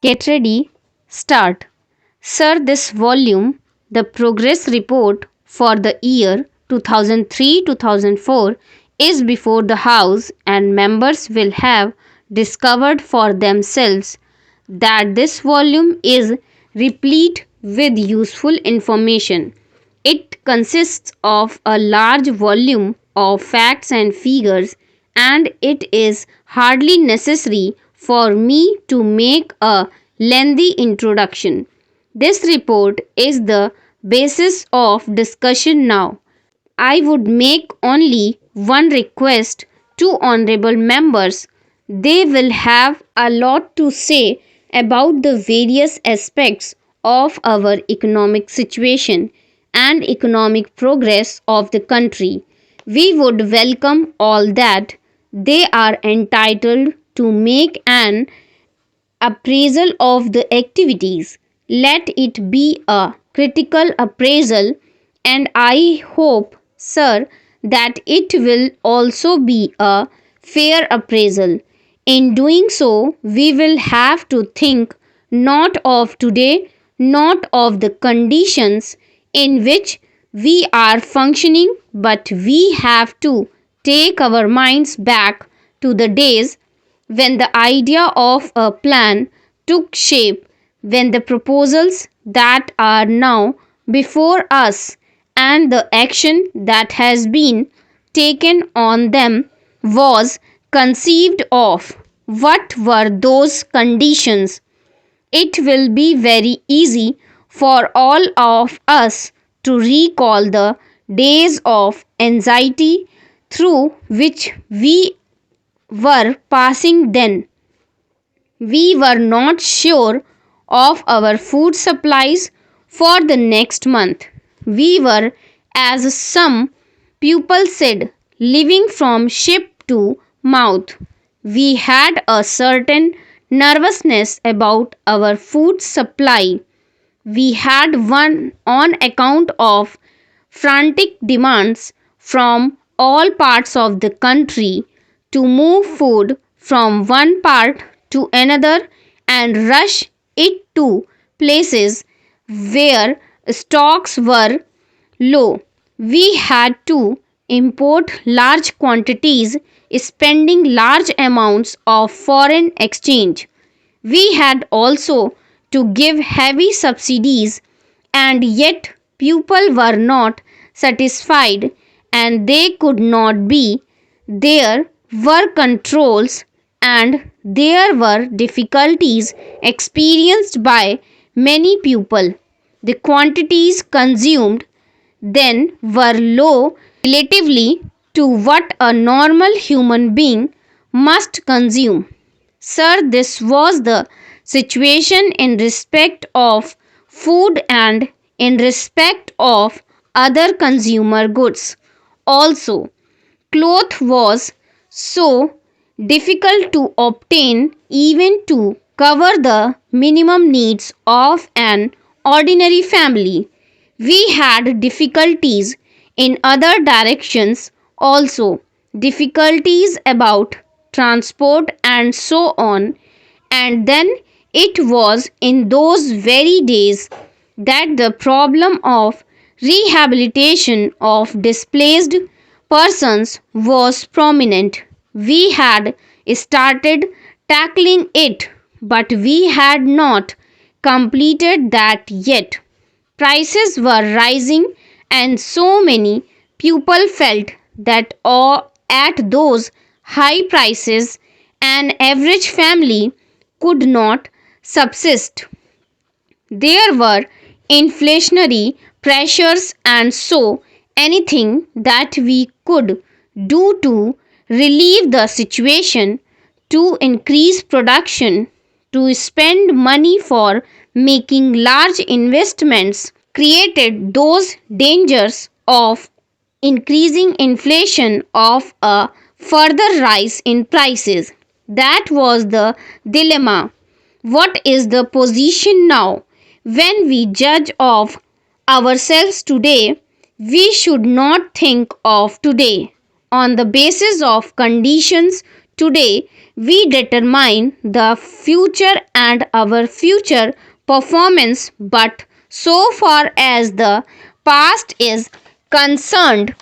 Get ready, start. Sir, this volume, the progress report for the year 2003-2004, is before the House, and members will have discovered for themselves that this volume is replete with useful information. It consists of a large volume of facts and figures, and it is hardly necessary for me to make a lengthy introduction. This report is the basis of discussion now. I would make only one request to honorable members. They will have a lot to say about the various aspects of our economic situation and economic progress of the country. We would welcome all that. They are entitled to make an appraisal of the activities. Let it be a critical appraisal, and I hope, sir, that it will also be a fair appraisal. In doing so, we will have to think not of today, not of the conditions in which we are functioning, but we have to take our minds back to the days when the idea of a plan took shape, when the proposals that are now before us and the action that has been taken on them was conceived of. What were those conditions? It will be very easy for all of us to recall the days of anxiety through which we were passing then. We were not sure of our food supplies for the next month. We were, as some people said, living from ship to mouth. We had a certain nervousness about our food supply. We had one on account of frantic demands from all parts of the country to move food from one part to another and rush it to places where stocks were low. We had to import large quantities, spending large amounts of foreign exchange. We had also to give heavy subsidies, and yet people were not satisfied, and they could not be. There were controls, and there were difficulties experienced by many people. The quantities consumed then were low relatively to what a normal human being must consume. Sir, this was the situation in respect of food and in respect of other consumer goods. Also, cloth was so difficult to obtain even to cover the minimum needs of an ordinary family. We had difficulties in other directions also, difficulties about transport and so on. And then it was in those very days that the problem of rehabilitation of displaced persons was prominent. We had started tackling it, but we had not completed that yet. Prices were rising, and so many people felt that at those high prices an average family could not subsist. There were inflationary pressures, and so anything that we could do to relieve the situation, to increase production, to spend money for making large investments, created those dangers of increasing inflation, of a further rise in prices. That was the dilemma. What is the position now? When we judge of ourselves today, we should not think of today on the basis of conditions Today, we determine the future and our future performance, but so far as the past is concerned,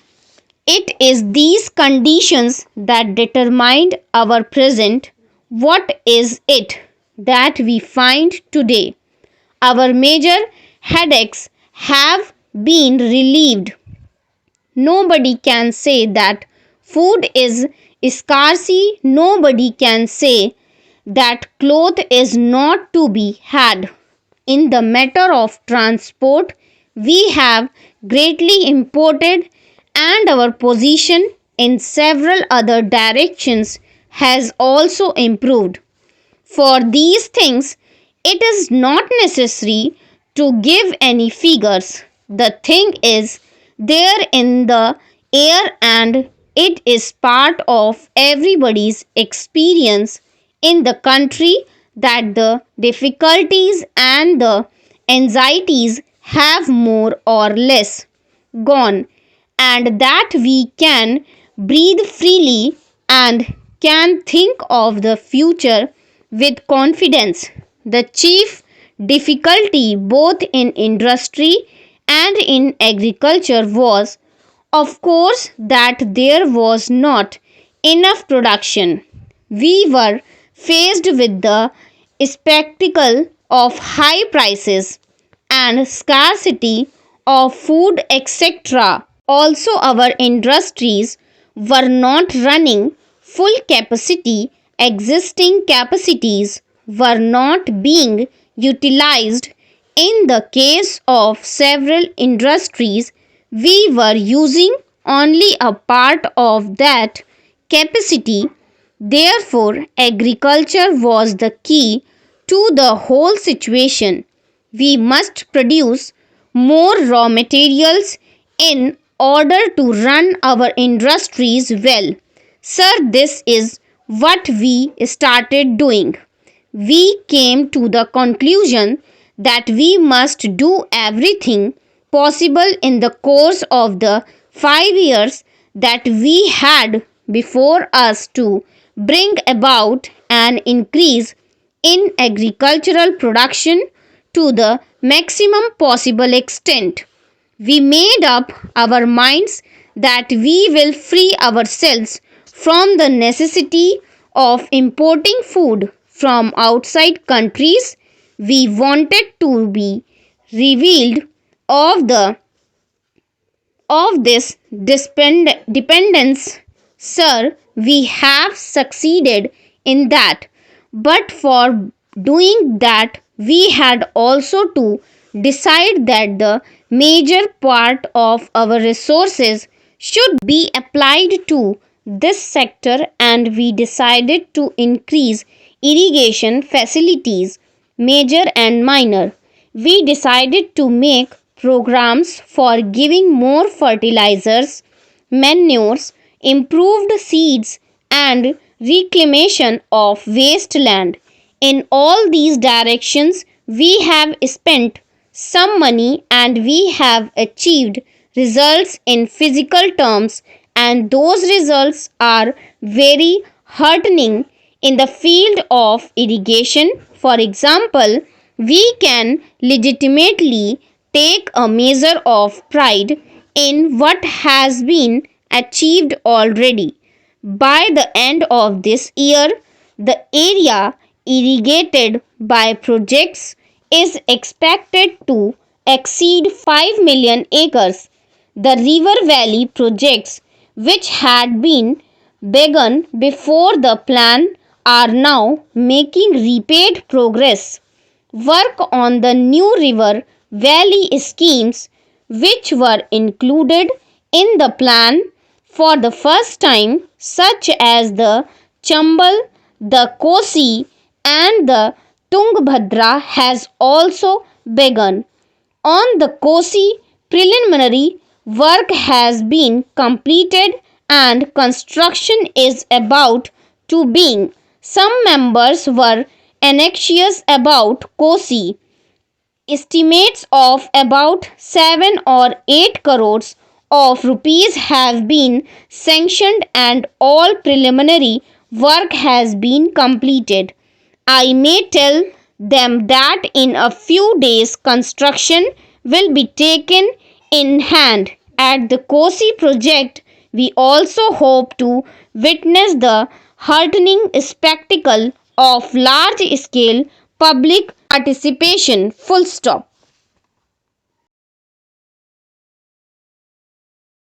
it is these conditions that determined our present. What is it that we find today? Our major headaches have been relieved. Nobody can say that food is scarcity. Nobody can say that cloth is not to be had. In the matter of transport, we have greatly imported, and our position in several other directions has also improved. For these things, it is not necessary to give any figures. The thing is there in the air and it is part of everybody's experience in the country that the difficulties and the anxieties have more or less gone, and that we can breathe freely and can think of the future with confidence. The chief difficulty both in industry and in agriculture was, of course, that there was not enough production. We were faced with the spectacle of high prices and scarcity of food, etc. Also, our industries were not running full capacity, existing capacities were not being utilized. In the case of several industries, we were using only a part of that capacity. Therefore, agriculture was the key to the whole situation. We must produce more raw materials in order to run our industries well. Sir, this is what we started doing. We came to the conclusion that we must do everything possible in the course of the 5 years that we had before us to bring about an increase in agricultural production to the maximum possible extent. We made up our minds that we will free ourselves from the necessity of importing food from outside countries. We wanted to be relieved of the of this dependence. Sir, we have succeeded in that. But for doing that, we had also to decide that the major part of our resources should be applied to this sector, and we decided to increase irrigation facilities, major and minor. We decided to make programs for giving more fertilizers, manures, improved seeds, and reclamation of wasteland. In all these directions, we have spent some money and we have achieved results in physical terms, and those results are very heartening in the field of irrigation. For example, we can legitimately take a measure of pride in what has been achieved already. By the end of this year, the area irrigated by projects is expected to exceed 5 million acres. The River Valley projects, which had been begun before the plan, are now making rapid progress. Work on the new River Valley schemes, which were included in the plan for the first time, such as the Chambal, the Kosi, and the Tungabhadra, has also begun. On the Kosi, preliminary work has been completed and construction is about to begin. Some members were anxious about Kosi. Estimates of about 7 or 8 crores of rupees have been sanctioned and all preliminary work has been completed. I may tell them that in a few days construction will be taken in hand. At the Kosi project, we also hope to witness the heartening spectacle of large scale public participation. Full stop.